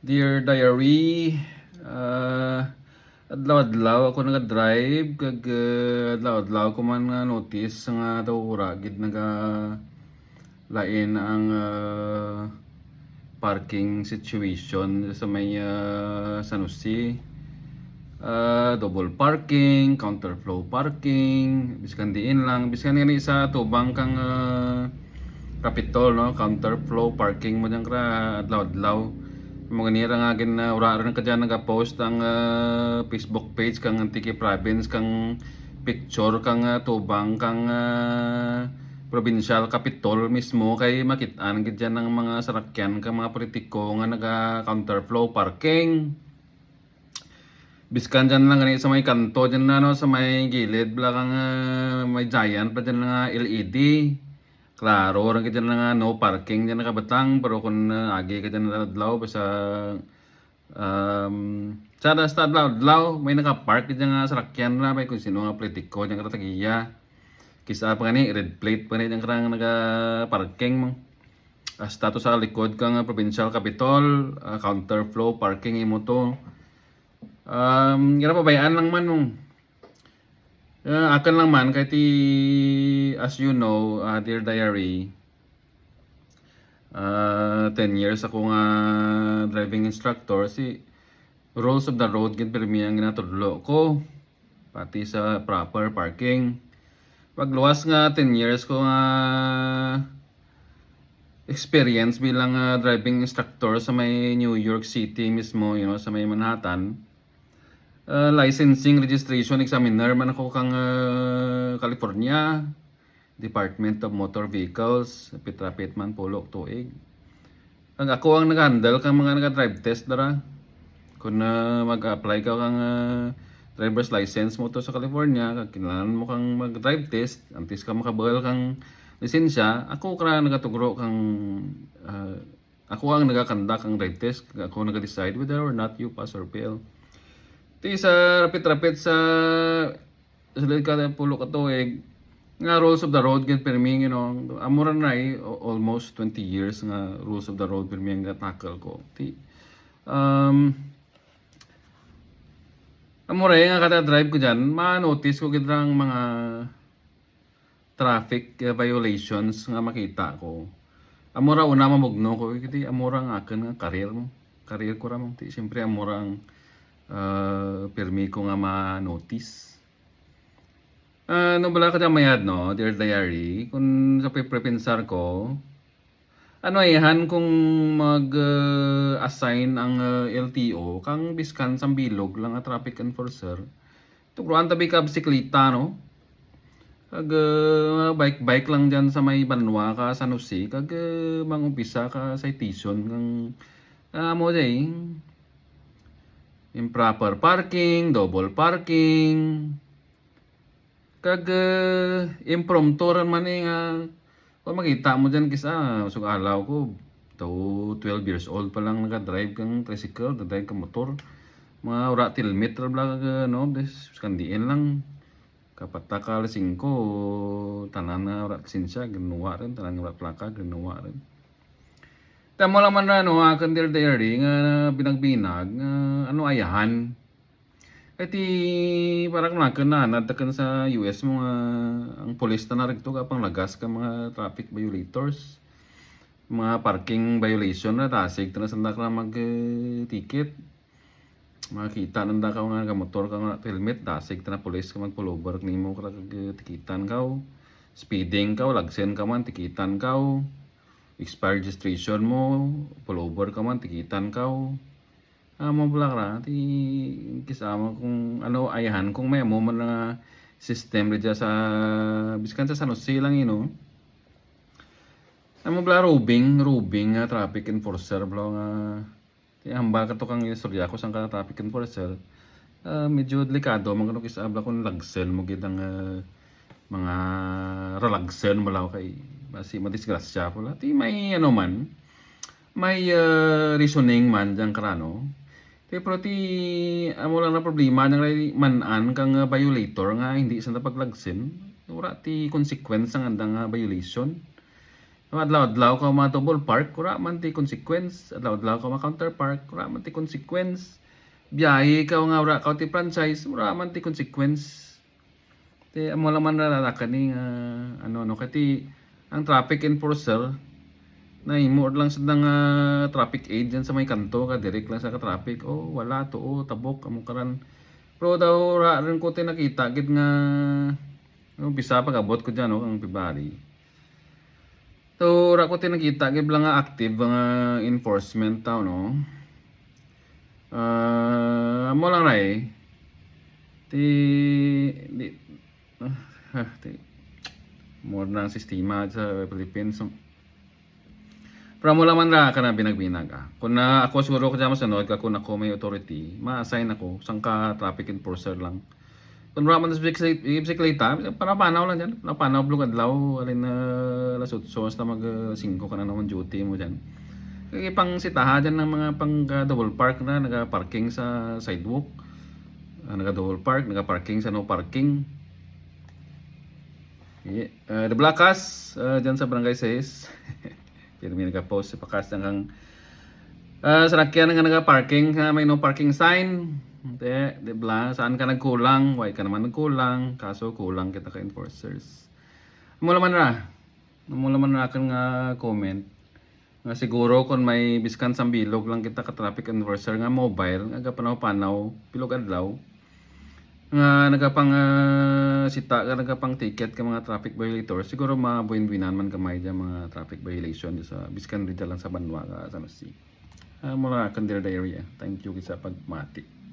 Dear Diary, adlaw-adlaw ako naga-drive kag adlaw-adlaw ko man nga notice nga daw gid naga lain ang parking situation sa may San Jose. Double parking, counterflow parking, biskan diin lang, biskan gani sa tubang kang Capitol, no? Counterflow parking mo dyan kra adlaw-adlaw. Mga nira nga gin ura rin ka dyan nag-post ang Facebook page kang Antique Province kang picture kang tubang kang provincial capitol mismo kay makitaan gid dyan ng mga sarakyan kang mga politiko nga naga counterflow parking. Biskan dyan lang ganito sa may kanto dyan na no, sa may gilid bala kang may giant pa dyan nga LED. Klaro, orang ka dyan nga no parking dyan nakabatang, pero kung agi ka dyan nadlaw, basta sada sa adlaw, may nakapark dyan nga sarakyan na, may kung sino nga politiko dyan katagiya. Kisa pa gani, red plate pa rin dyan karang naka-parking mo. Status sa likod kang provincial capitol, counterflow parking imo to. Pabayaan lang man mong. Akin lang man, kahit as you know, Dear Diary, 10 years ako nga driving instructor, rules of the road gid pirmi ang ginatudlo ko, pati sa proper parking. Pagluwas nga 10 years ko nga experience bilang driving instructor sa may New York City mismo, sa may Manhattan. Licensing registration examiner man ako kang California Department of Motor Vehicles, pitrapit man pulok tuig. Ang ako ang nag-handle kang mga nag-drive test dara. Kung mag-apply ka kang driver's license mo to sa California, kag kinahanglan mo kang mag-drive test, antes ka makabagal kang lisensya, ako kra nagatugro kang ako ang nagakandak ang drive test, ako nag-decide whether or not you pass or fail. Ito sa rapit-rapit sa ka pulo ka tuig nga rules of the road gid permi amura na almost 20 years nga rules of the road permi nga tackle ko. Amura nga kada drive ko diyan, ma-notice ko gid ang mga traffic violations nga makita ko. Amura una mamugno ko kiti amura nga akin nga career ko ra mo. Siyempre amura ang permi ko nga ma-notice. No bala ka mayad no, Dear Diary, kung sa prepensar ko, ano ihan kung mag-assign ang LTO kang biskan sa bilog lang a traffic enforcer. Tuguran tabi ka bisikleta no. Kag bike lang dyan sa may Banwa ka San Jose, kag mangumpisa ka citation kang mo day improper parking, double parking, kag impromptu ran man nga kung makita mo dyan kisa sugalaw ko to 12 years old pa lang naka-drive kang tricycle, naka-drive kang motor, mga ura tilmet bla kag no, des kandiin lang kapata ka 5 tanan na ura lisensya ginuwa rin, tanan ura plaka ginuwa rin. Tamo lang man na no, akan Dear Diary nga binagbinag ano ayahan. Iti parang nakana nadakan sa US mo nga ang pulis na narigto kapang lagas ka mga traffic violators. Mga parking violation na tasig na sanda ka mag-ticket. Makita nanda ka nga motor ka nga helmet tasig na pulis ka mag-pullover nimo ka tikitan ka. Speeding ka, lagsen ka man tikitan ka. Expired registration mo, pullover ka man, tikitan ka. Mabula ka ti kisama kung ano ayahan kung may mo man na system rin sa biskan sa San Jose lang mabula rubing traffic enforcer bla nga hambal ka to kang istorya ko sang ka traffic enforcer. Medyo delikado man kano kisabla kung lagsen mo gid ang mga relagsen mo lang kay basi madisgrasya po ti may man may reasoning man dyan karano. Pero amo lang na problema ng manan kang violator nga hindi sa paglagsin. Ura ti consequence ang andang violation. So adlaw-adlaw ka mga double park, wala man ti consequence. Adlaw-adlaw ka mga counter park, wala man ti consequence. Biyahe ka nga wala ka ti franchise, wala man ti consequence. Ti amo lang man rararakan ni ano kati ang traffic enforcer na imo lang sa ng traffic aid dyan sa may kanto ka direct lang sa ka traffic. Oh wala to, oh tabok amo karan. Pero daw ra rin ko ti nakita gid nga bisa pag-abot ko dyan ang February. So, ra ko tinakita gid lang nga active nga enforcement tao no. Amo lang ray. Ti di ti more na ang sistema sa Philippines. So, pero mo lang man ra kana binagbinag. Kung na ako siguro ko diyan masunod ka kung ako may authority, ma-assign ako sang ka traffic enforcer lang. Kung raman sa bisikleta, panapanaw lang dyan. Panapanaw, blue adlaw, alin na alas 8, na mag 5 ka na naman duty mo dyan. Kaya pang sitaha dyan ng mga pang double park na, naka-parking sa sidewalk. Naka-double park, naka-parking sa no parking. The Blackas, dyan sa Barangay 6. Pero may naka-post sa pakas ng kang sarakyan nga naka-parking, may no parking sign. Di ba? Saan ka nagkulang? Why ka naman nagkulang? Kaso kulang kita ka enforcers. Mo naman ra kan nga comment. Nga siguro kung may biskan sang bilog lang kita ka traffic enforcer nga mobile, nga panaw-panaw, pilog adlaw. Nga nagapang sita ka nagapang ticket ka mga traffic violator, siguro mabuin-buinan man kamay dyan mga traffic violation sa biskan rin lang sa Banwa ka sa Nasi. Mula kan area. Thank you sa pagmati.